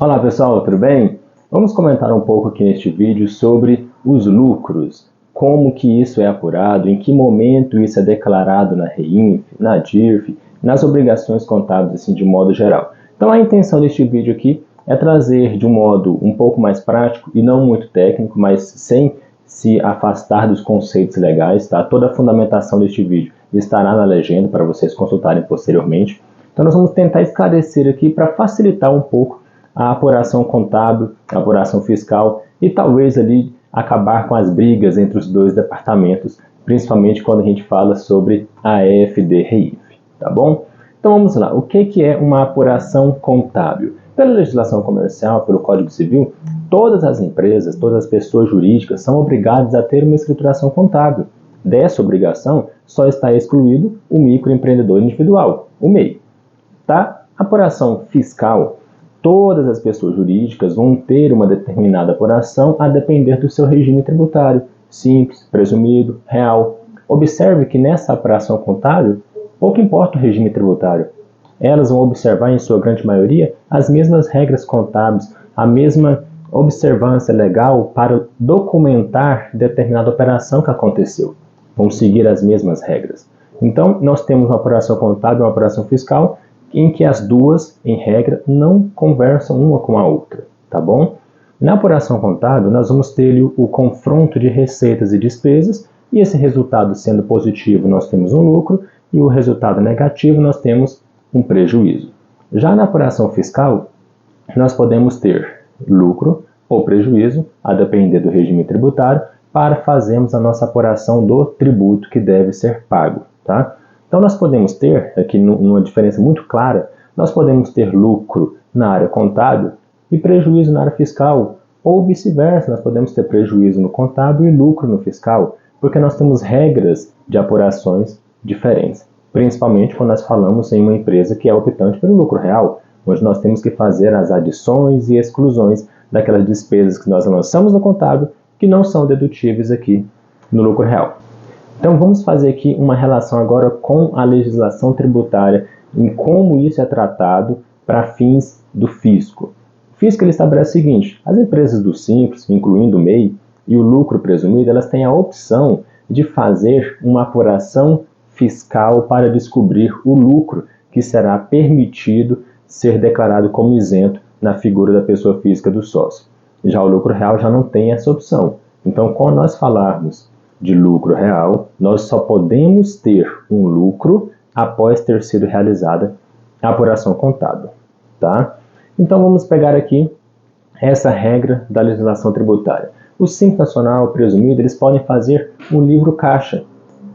Olá pessoal, tudo bem? Vamos comentar um pouco aqui neste vídeo sobre os lucros, como que isso é apurado, em que momento isso é declarado na REINF, na DIRF, nas obrigações contábeis assim de modo geral. Então a intenção deste vídeo aqui é trazer de um modo um pouco mais prático e não muito técnico, mas sem se afastar dos conceitos legais, tá? Toda a fundamentação deste vídeo estará na legenda para vocês consultarem posteriormente. Então nós vamos tentar esclarecer aqui para facilitar um pouco a apuração contábil, a apuração fiscal e talvez ali acabar com as brigas entre os dois departamentos, principalmente quando a gente fala sobre a EFD-REINF, tá bom? Então vamos lá, o que é uma apuração contábil? Pela legislação comercial, pelo Código Civil, todas as empresas, todas as pessoas jurídicas são obrigadas a ter uma escrituração contábil. Dessa obrigação só está excluído o microempreendedor individual, o MEI. Tá? Apuração fiscal. Todas as pessoas jurídicas vão ter uma determinada apuração a depender do seu regime tributário, simples, presumido, real. Observe que nessa apuração contábil, pouco importa o regime tributário. Elas vão observar, em sua grande maioria, as mesmas regras contábeis, a mesma observância legal para documentar determinada operação que aconteceu. Vão seguir as mesmas regras. Então, nós temos uma apuração contábil e uma apuração fiscal, em que as duas, em regra, não conversam uma com a outra, tá bom? Na apuração contábil, nós vamos ter o confronto de receitas e despesas, e esse resultado sendo positivo, nós temos um lucro, e o resultado negativo, nós temos um prejuízo. Já na apuração fiscal, nós podemos ter lucro ou prejuízo, a depender do regime tributário, para fazermos a nossa apuração do tributo que deve ser pago, tá? Então nós podemos ter, aqui numa diferença muito clara, nós podemos ter lucro na área contábil e prejuízo na área fiscal, ou vice-versa, nós podemos ter prejuízo no contábil e lucro no fiscal, porque nós temos regras de apurações diferentes, principalmente quando nós falamos em uma empresa que é optante pelo lucro real, onde nós temos que fazer as adições e exclusões daquelas despesas que nós lançamos no contábil, que não são dedutíveis aqui no lucro real. Então vamos fazer aqui uma relação agora com a legislação tributária em como isso é tratado para fins do fisco. O fisco ele estabelece o seguinte: as empresas do Simples, incluindo o MEI, e o lucro presumido, elas têm a opção de fazer uma apuração fiscal para descobrir o lucro que será permitido ser declarado como isento na figura da pessoa física do sócio. Já o lucro real já não tem essa opção. Então, quando nós falarmos de lucro real, nós só podemos ter um lucro após ter sido realizada a apuração contábil, tá? Então vamos pegar aqui essa regra da legislação tributária. O Simples Nacional, presumido, eles podem fazer um livro caixa.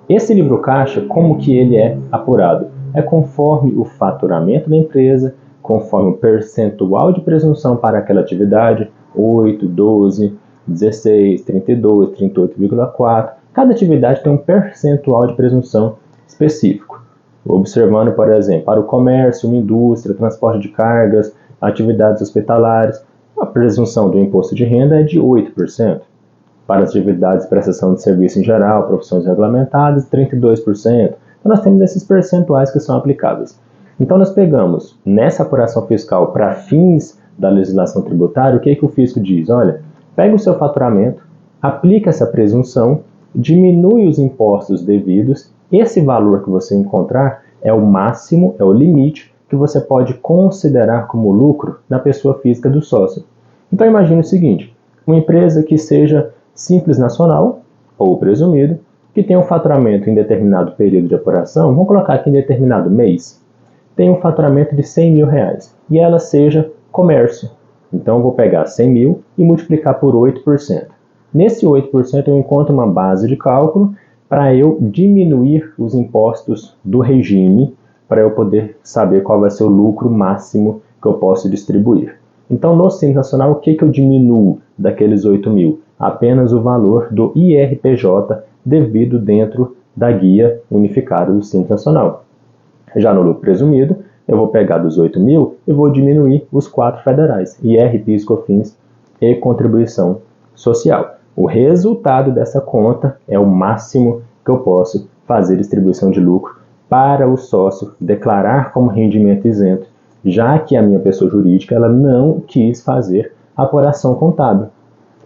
Esse livro caixa, como que ele é apurado? É conforme o faturamento da empresa, conforme o percentual de presunção para aquela atividade, 8, 12, 16, 32, 38,4. Cada atividade tem um percentual de presunção específico. Observando, por exemplo, para o comércio, uma indústria, transporte de cargas, atividades hospitalares, a presunção do imposto de renda é de 8%. Para as atividades de prestação de serviço em geral, profissões regulamentadas, 32%. Então nós temos esses percentuais que são aplicáveis. Então nós pegamos, nessa apuração fiscal para fins da legislação tributária, o que o fisco diz? Olha, pega o seu faturamento, aplica essa presunção, diminui os impostos devidos, esse valor que você encontrar é o máximo, é o limite que você pode considerar como lucro da pessoa física do sócio. Então imagine o seguinte: uma empresa que seja Simples Nacional, ou presumido, que tem um faturamento em determinado período de apuração, vamos colocar aqui em determinado mês, tem um faturamento de R$100 mil, e ela seja comércio. Então eu vou pegar 100 mil e multiplicar por 8%. Nesse 8% eu encontro uma base de cálculo para eu diminuir os impostos do regime, para eu poder saber qual vai ser o lucro máximo que eu posso distribuir. Então no Simples Nacional, o que eu diminuo daqueles 8 mil? Apenas o valor do IRPJ devido dentro da guia unificada do Simples Nacional. Já no lucro presumido, eu vou pegar dos 8 mil e vou diminuir os 4 federais, IR, PIS, COFINS e contribuição social. O resultado dessa conta é o máximo que eu posso fazer distribuição de lucro para o sócio declarar como rendimento isento já que a minha pessoa jurídica ela não quis fazer a apuração contábil.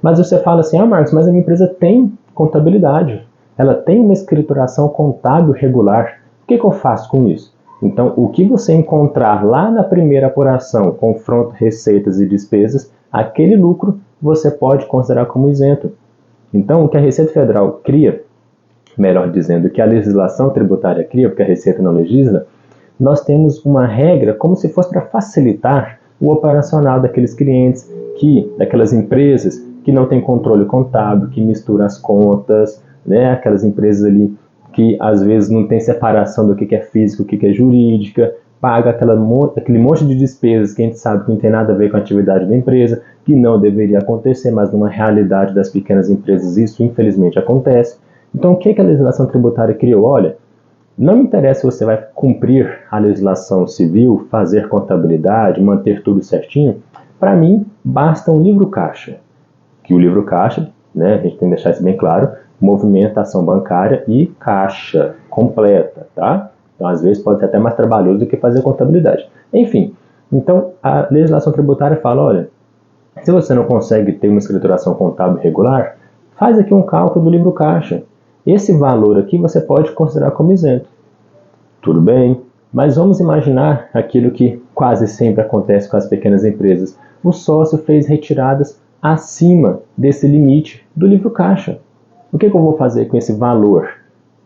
Mas você fala assim, Marcos, mas a minha empresa tem contabilidade, ela tem uma escrituração contábil regular, o que eu faço com isso? Então, o que você encontrar lá na primeira apuração, confronto receitas e despesas, aquele lucro você pode considerar como isento. Então, o que a Receita Federal cria, melhor dizendo, que a legislação tributária cria, porque a Receita não legisla, nós temos uma regra como se fosse para facilitar o operacional daqueles clientes, daquelas empresas que não têm controle contábil, que misturam as contas, né? Aquelas empresas ali que às vezes não tem separação do que é físico, o que é jurídica, paga aquele monte de despesas que a gente sabe que não tem nada a ver com a atividade da empresa, que não deveria acontecer, mas numa realidade das pequenas empresas isso infelizmente acontece. Então o que a legislação tributária criou? Olha, não me interessa se você vai cumprir a legislação civil, fazer contabilidade, manter tudo certinho. Para mim, basta um livro caixa. Que o livro caixa, né, a gente tem que deixar isso bem claro, movimentação bancária e caixa completa, tá? Então, às vezes, pode ser até mais trabalhoso do que fazer contabilidade. Enfim, então, a legislação tributária fala, olha, se você não consegue ter uma escrituração contábil regular, faz aqui um cálculo do livro caixa. Esse valor aqui você pode considerar como isento. Tudo bem, mas vamos imaginar aquilo que quase sempre acontece com as pequenas empresas. O sócio fez retiradas acima desse limite do livro caixa. O que eu vou fazer com esse valor?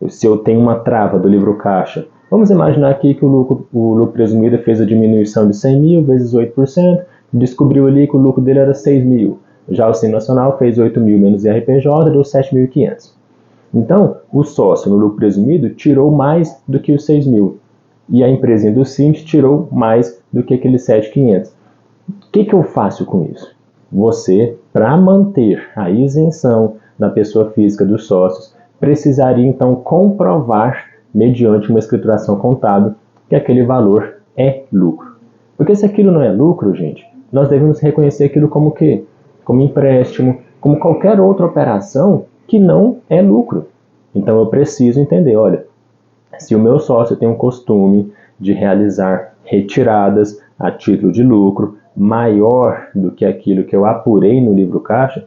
Se eu tenho uma trava do livro caixa, vamos imaginar aqui que o lucro presumido fez a diminuição de 100 mil vezes 8%, descobriu ali que o lucro dele era 6 mil. Já o Simples Nacional fez 8 mil menos IRPJ, deu 7.500. Então, o sócio no lucro presumido tirou mais do que os 6 mil. E a empresinha do Simples tirou mais do que aqueles 7.500. O que eu faço com isso? Você, para manter a isenção da pessoa física dos sócios, precisaria então comprovar, mediante uma escrituração contábil, que aquele valor é lucro. Porque se aquilo não é lucro, gente, nós devemos reconhecer aquilo como o quê? Como empréstimo, como qualquer outra operação que não é lucro. Então eu preciso entender, olha, se o meu sócio tem um costume de realizar retiradas a título de lucro maior do que aquilo que eu apurei no livro caixa,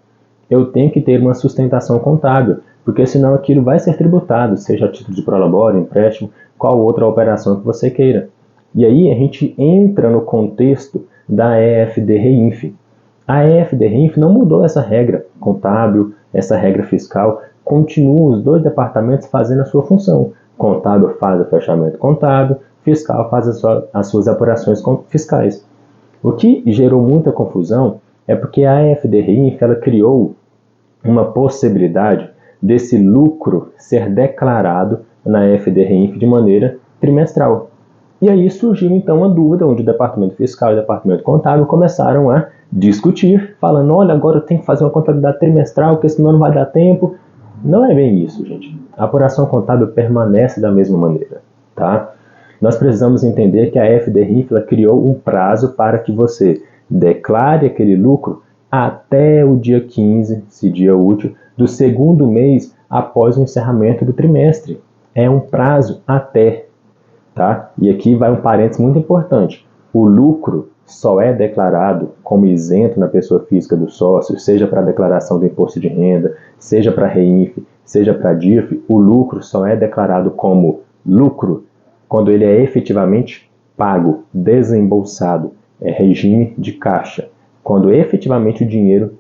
eu tenho que ter uma sustentação contábil, porque senão aquilo vai ser tributado, seja a título de prolabore, empréstimo, qual outra operação que você queira. E aí a gente entra no contexto da EFD-REINF. A EFD-REINF não mudou essa regra contábil, essa regra fiscal, continuam os dois departamentos fazendo a sua função. Contábil faz o fechamento contábil, fiscal faz as suas apurações fiscais. O que gerou muita confusão é porque a EFD-REINF ela criou uma possibilidade desse lucro ser declarado na EFD-REINF de maneira trimestral. E aí surgiu então uma dúvida, onde o departamento fiscal e o departamento contábil começaram a discutir, falando, olha, agora eu tenho que fazer uma contabilidade trimestral, porque senão não vai dar tempo. Não é bem isso, gente. A apuração contábil permanece da mesma maneira, tá? Nós precisamos entender que a EFD-REINF criou um prazo para que você declare aquele lucro até o dia 15, se dia útil, do segundo mês após o encerramento do trimestre. É um prazo até, tá? E aqui vai um parênteses muito importante. O lucro só é declarado como isento na pessoa física do sócio, seja para a declaração do imposto de renda, seja para a REINF, seja para a DIRF, o lucro só é declarado como lucro quando ele é efetivamente pago, desembolsado, é regime de caixa, quando efetivamente o dinheiro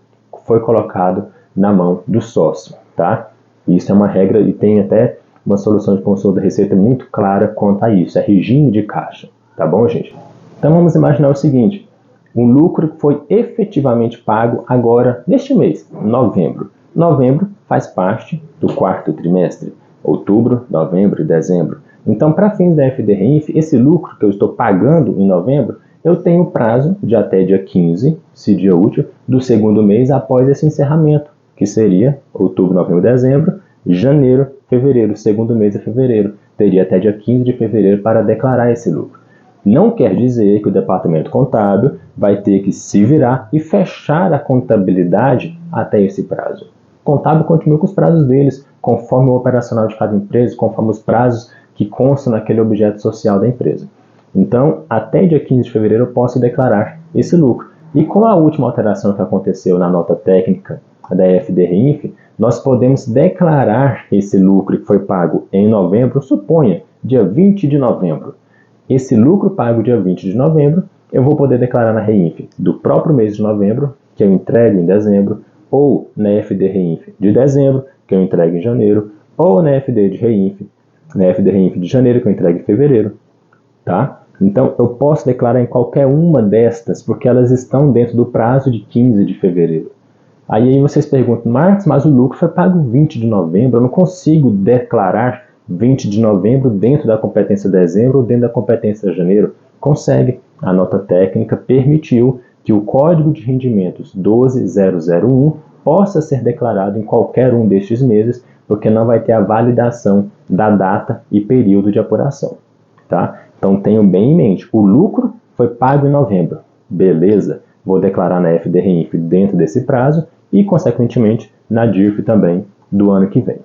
foi colocado na mão do sócio, tá? Isso é uma regra e tem até uma solução de consulta da Receita muito clara quanto a isso, é regime de caixa, tá bom, gente? Então vamos imaginar o seguinte, um lucro que foi efetivamente pago agora, neste mês, novembro. Novembro faz parte do quarto trimestre, outubro, novembro e dezembro. Então, para fins da EFD-REINF, esse lucro que eu estou pagando em novembro, eu tenho prazo de até dia 15, se dia útil, do segundo mês após esse encerramento, que seria outubro, novembro, dezembro, janeiro, fevereiro, segundo mês é fevereiro. Teria até dia 15 de fevereiro para declarar esse lucro. Não quer dizer que o departamento contábil vai ter que se virar e fechar a contabilidade até esse prazo. O contábil continua com os prazos deles, conforme o operacional de cada empresa, conforme os prazos que constam naquele objeto social da empresa. Então, até dia 15 de fevereiro eu posso declarar esse lucro. E com a última alteração que aconteceu na nota técnica da FDRINF, nós podemos declarar esse lucro que foi pago em novembro, suponha, dia 20 de novembro. Esse lucro pago dia 20 de novembro, eu vou poder declarar na REINF do próprio mês de novembro, que eu entrego em dezembro, ou na FDRINF de dezembro, que eu entrego em janeiro, ou na FDRINF de janeiro, que eu entrego em fevereiro, tá? Então, eu posso declarar em qualquer uma destas, porque elas estão dentro do prazo de 15 de fevereiro. Aí vocês perguntam, Marcos, mas o lucro foi pago 20 de novembro, eu não consigo declarar 20 de novembro dentro da competência dezembro ou dentro da competência janeiro? Consegue. A nota técnica permitiu que o Código de Rendimentos 12001 possa ser declarado em qualquer um destes meses, porque não vai ter a validação da data e período de apuração, tá? Então tenham bem em mente, o lucro foi pago em novembro, beleza, vou declarar na FDRINF dentro desse prazo e, consequentemente, na DIRF também do ano que vem.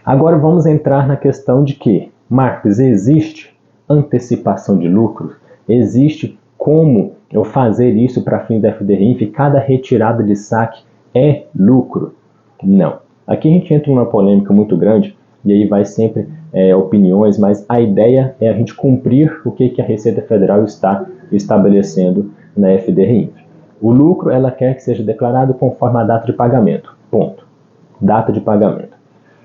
Agora vamos entrar na questão de que, Marcos, existe antecipação de lucros? Existe como eu fazer isso para fins da FDRINF? Cada retirada de saque é lucro? Não. Aqui a gente entra numa polêmica muito grande e aí vai sempre opiniões, mas a ideia é a gente cumprir o que a Receita Federal está estabelecendo na FDRINF. O lucro ela quer que seja declarado conforme a data de pagamento. Ponto. Data de pagamento.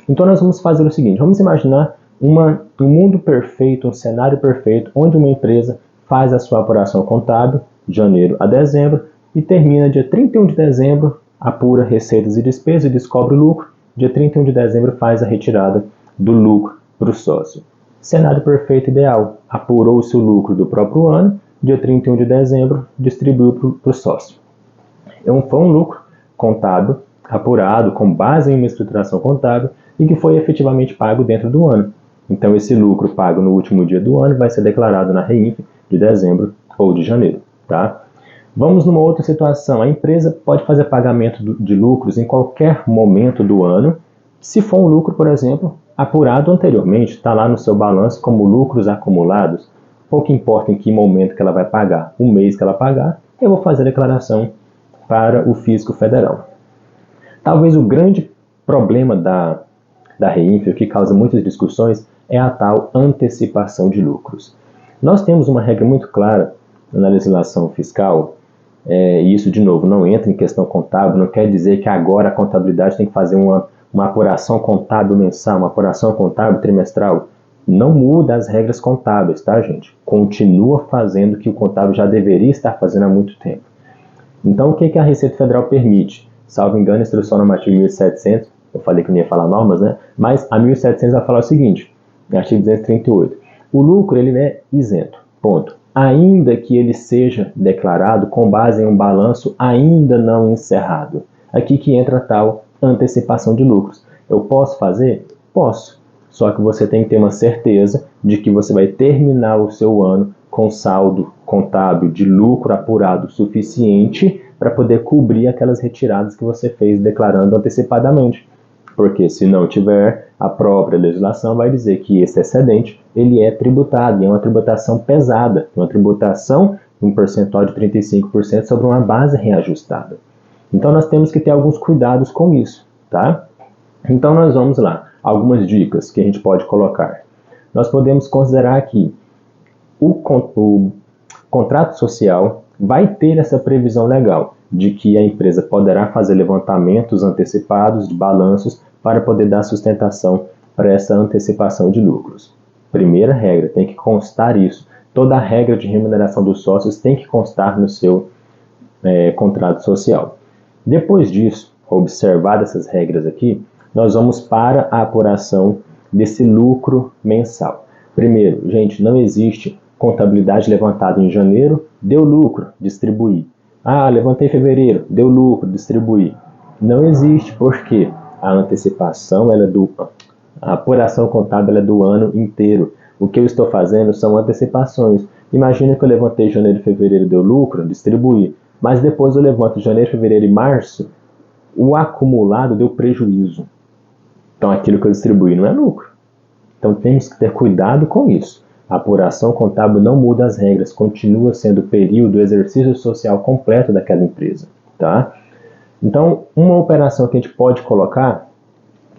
Então nós vamos fazer o seguinte, vamos imaginar um mundo perfeito, um cenário perfeito, onde uma empresa faz a sua apuração contábil de janeiro a dezembro e termina dia 31 de dezembro, apura receitas e despesas e descobre o lucro. Dia 31 de dezembro faz a retirada do lucro para o sócio. Cenário perfeito ideal, apurou-se o lucro do próprio ano, dia 31 de dezembro distribuiu para o sócio. Foi um lucro contábil, apurado com base em uma estruturação contábil e que foi efetivamente pago dentro do ano. Então esse lucro pago no último dia do ano vai ser declarado na REINF de dezembro ou de janeiro, tá? Vamos numa outra situação, a empresa pode fazer pagamento de lucros em qualquer momento do ano, se for um lucro, por exemplo, apurado anteriormente, está lá no seu balanço como lucros acumulados, pouco importa em que momento que ela vai pagar, o mês que ela pagar, eu vou fazer a declaração para o Fisco Federal. Talvez o grande problema da REINF, o que causa muitas discussões, é a tal antecipação de lucros. Nós temos uma regra muito clara na legislação fiscal, e isso, de novo, não entra em questão contábil, não quer dizer que agora a contabilidade tem que fazer uma apuração contábil mensal, uma apuração contábil trimestral. Não muda as regras contábeis, tá, gente? Continua fazendo o que o contábil já deveria estar fazendo há muito tempo. Então, o que a Receita Federal permite? Salvo engano, a Instrução Normativa 1700, eu falei que não ia falar normas, né? Mas a 1700 vai falar o seguinte, no artigo 238, o lucro ele é isento, ponto. Ainda que ele seja declarado com base em um balanço ainda não encerrado. Aqui que entra a tal antecipação de lucros. Eu posso fazer? Posso. Só que você tem que ter uma certeza de que você vai terminar o seu ano com saldo contábil de lucro apurado suficiente para poder cobrir aquelas retiradas que você fez declarando antecipadamente. Porque se não tiver, a própria legislação vai dizer que esse excedente ele é tributado, e é uma tributação pesada, uma tributação de um percentual de 35% sobre uma base reajustada. Então nós temos que ter alguns cuidados com isso, tá? Então nós vamos lá, algumas dicas que a gente pode colocar. Nós podemos considerar que o contrato social vai ter essa previsão legal de que a empresa poderá fazer levantamentos antecipados de balanços para poder dar sustentação para essa antecipação de lucros. Primeira regra, tem que constar isso. Toda a regra de remuneração dos sócios tem que constar no seu contrato social. Depois disso, observadas essas regras aqui, nós vamos para a apuração desse lucro mensal. Primeiro, gente, não existe contabilidade levantada em janeiro, deu lucro, distribuir. Ah, levantei em fevereiro, deu lucro, distribuir. Não existe, porque a antecipação, a apuração contábil é do ano inteiro. O que eu estou fazendo são antecipações. Imagina que eu levantei janeiro e fevereiro, deu lucro, distribuí. Mas depois eu levanto janeiro, fevereiro e março, o acumulado deu prejuízo. Então aquilo que eu distribuí não é lucro. Então temos que ter cuidado com isso. A apuração contábil não muda as regras, continua sendo o período, o exercício social completo daquela empresa, tá? Então, uma operação que a gente pode colocar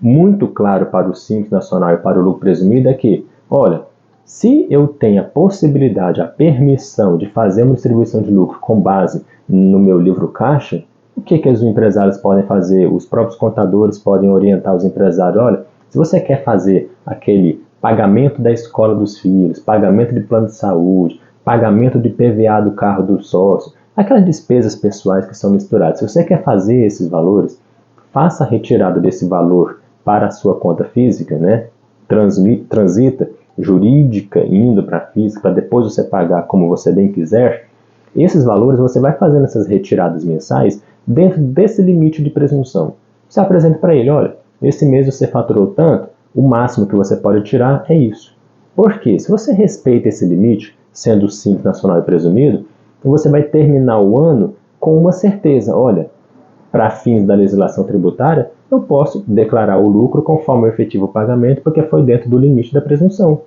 muito claro para o Simples Nacional e para o lucro presumido é que, olha, se eu tenho a possibilidade, a permissão de fazer uma distribuição de lucro com base no meu livro caixa, o que os empresários podem fazer? Os próprios contadores podem orientar os empresários. Olha, se você quer fazer aquele pagamento da escola dos filhos, pagamento de plano de saúde, pagamento de PVA do carro do sócio, aquelas despesas pessoais que são misturadas, se você quer fazer esses valores, faça a retirada desse valor para a sua conta física, né? Transita jurídica indo para a física, para depois você pagar como você bem quiser. Esses valores você vai fazendo essas retiradas mensais dentro desse limite de presunção. Você apresenta para ele, olha, esse mês você faturou tanto, o máximo que você pode tirar é isso. Por quê? Se você respeita esse limite, sendo Simples Nacional e presumido, você vai terminar o ano com uma certeza, olha, para fins da legislação tributária, eu posso declarar o lucro conforme o efetivo pagamento, porque foi dentro do limite da presunção.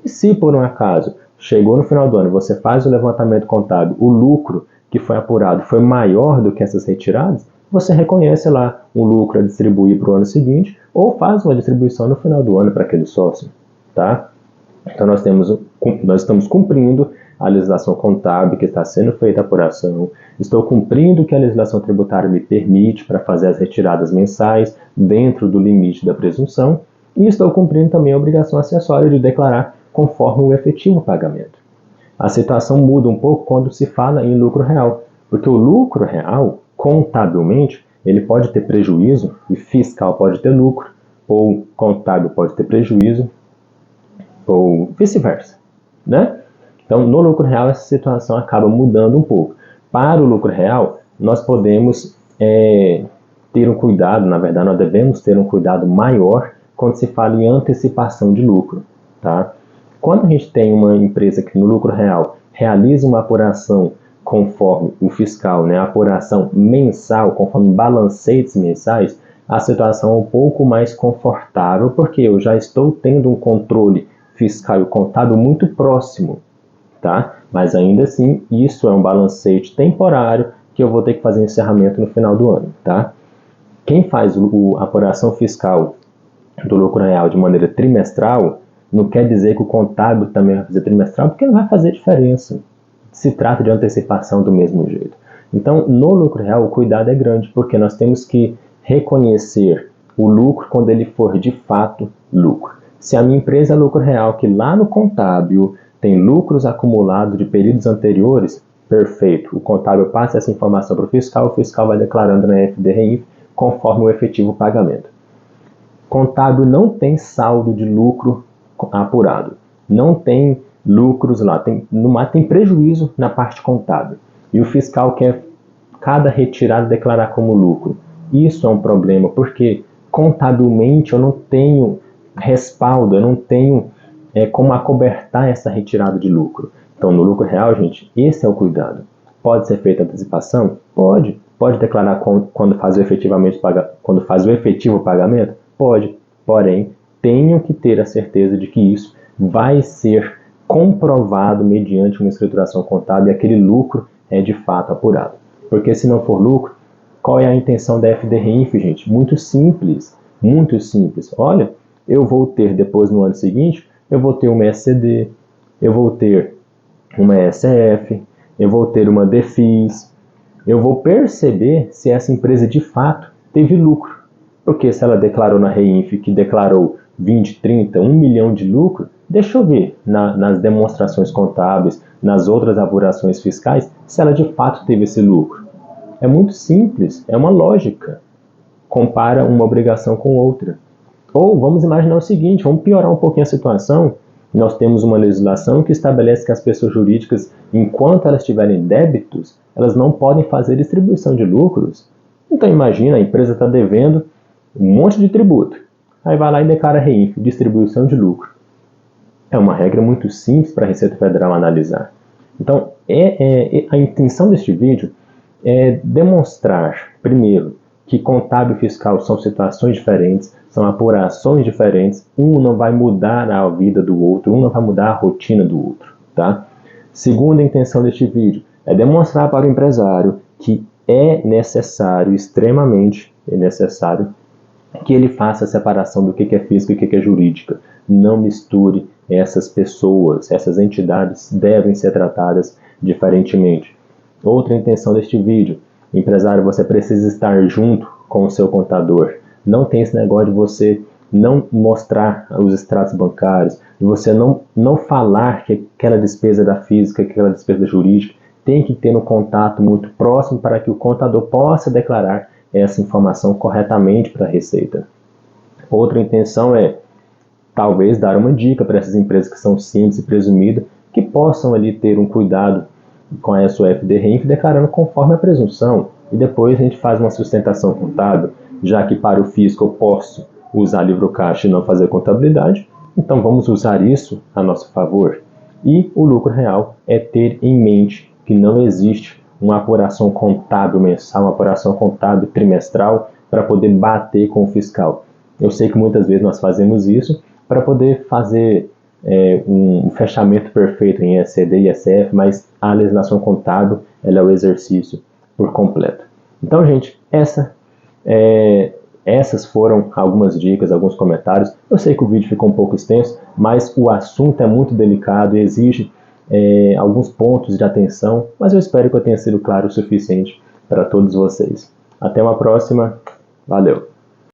E se por um acaso chegou no final do ano, você faz o levantamento contábil, o lucro que foi apurado foi maior do que essas retiradas, você reconhece lá um lucro a distribuir para o ano seguinte ou faz uma distribuição no final do ano para aquele sócio, tá? Então nós estamos cumprindo a legislação contábil que está sendo feita a apuração, estou cumprindo o que a legislação tributária me permite para fazer as retiradas mensais dentro do limite da presunção e estou cumprindo também a obrigação acessória de declarar conforme o efetivo pagamento. A situação muda um pouco quando se fala em lucro real, porque o lucro real, contabilmente, ele pode ter prejuízo e fiscal pode ter lucro, ou contábil pode ter prejuízo, ou vice-versa, né? Então, no lucro real, essa situação acaba mudando um pouco. Para o lucro real, nós podemos ter um cuidado, na verdade, nós devemos ter um cuidado maior quando se fala em antecipação de lucro, tá? Quando a gente tem uma empresa que no lucro real realiza uma apuração conforme o fiscal, né, a apuração mensal, conforme balancetes mensais, a situação é um pouco mais confortável, porque eu já estou tendo um controle fiscal e contábil muito próximo, tá? Mas ainda assim, isso é um balancete temporário que eu vou ter que fazer encerramento no final do ano, tá? Quem faz a apuração fiscal do lucro real de maneira trimestral, não quer dizer que o contábil também vai fazer trimestral, porque não vai fazer diferença. Se trata de antecipação do mesmo jeito. Então, no lucro real, o cuidado é grande, porque nós temos que reconhecer o lucro quando ele for de fato lucro. Se a minha empresa é lucro real, que lá no contábil tem lucros acumulados de períodos anteriores, perfeito. O contábil passa essa informação para o fiscal vai declarando na FDRI conforme o efetivo pagamento. Contábil não tem saldo de lucro apurado, não tem lucros lá, tem prejuízo na parte contábil. E o fiscal quer cada retirada declarar como lucro. Isso é um problema, porque contabilmente eu não tenho respaldo, eu não tenho como acobertar essa retirada de lucro. Então, no lucro real, gente, esse é o cuidado. Pode ser feita antecipação? Pode. Pode declarar quando faz o efetivo pagamento? Pode. Porém, tenho que ter a certeza de que isso vai ser comprovado mediante uma escrituração contábil e aquele lucro é de fato apurado. Porque se não for lucro, qual é a intenção da FDRINF, gente? Muito simples, muito simples. Olha, eu vou ter depois no ano seguinte, eu vou ter uma SCD, eu vou ter uma SF, eu vou ter uma DEFIS, eu vou perceber se essa empresa de fato teve lucro. Porque se ela declarou na REINF que declarou 20, 30, 1 milhão de lucro, deixa eu ver nas demonstrações contábeis, nas outras apurações fiscais, se ela de fato teve esse lucro. É muito simples, é uma lógica. Compara uma obrigação com outra. Ou vamos imaginar o seguinte, vamos piorar um pouquinho a situação. Nós temos uma legislação que estabelece que as pessoas jurídicas, enquanto elas tiverem débitos, elas não podem fazer distribuição de lucros. Então imagina, a empresa está devendo um monte de tributo. Aí vai lá e declara REINF, distribuição de lucro. É uma regra muito simples para a Receita Federal analisar. Então, a intenção deste vídeo é demonstrar, primeiro, que contábil e fiscal são situações diferentes, são apurações diferentes, um não vai mudar a vida do outro, um não vai mudar a rotina do outro, tá? Segunda intenção deste vídeo é demonstrar para o empresário que é necessário, extremamente necessário, que ele faça a separação do que é física e o que é jurídica. Não misture essas pessoas, essas entidades devem ser tratadas diferentemente. Outra intenção deste vídeo: empresário, você precisa estar junto com o seu contador. Não tem esse negócio de você não mostrar os extratos bancários, de você não falar que aquela despesa da física, que aquela despesa da jurídica. Tem que ter um contato muito próximo para que o contador possa declarar essa informação corretamente para a Receita. Outra intenção é talvez dar uma dica para essas empresas que são simples e presumidas, que possam ali ter um cuidado com a SUF-DRINF, declarando conforme a presunção, e depois a gente faz uma sustentação contábil, já que para o fisco eu posso usar livro caixa e não fazer contabilidade, então vamos usar isso a nosso favor. E o lucro real é ter em mente que não existe uma apuração contábil mensal, uma apuração contábil trimestral para poder bater com o fiscal. Eu sei que muitas vezes nós fazemos isso para poder fazer um fechamento perfeito em ECD e ECF, mas a legislação contábil ela é o exercício por completo. Então, gente, essas foram algumas dicas, alguns comentários. Eu sei que o vídeo ficou um pouco extenso, mas o assunto é muito delicado e exige alguns pontos de atenção, mas eu espero que eu tenha sido claro o suficiente para todos vocês. Até uma próxima, valeu!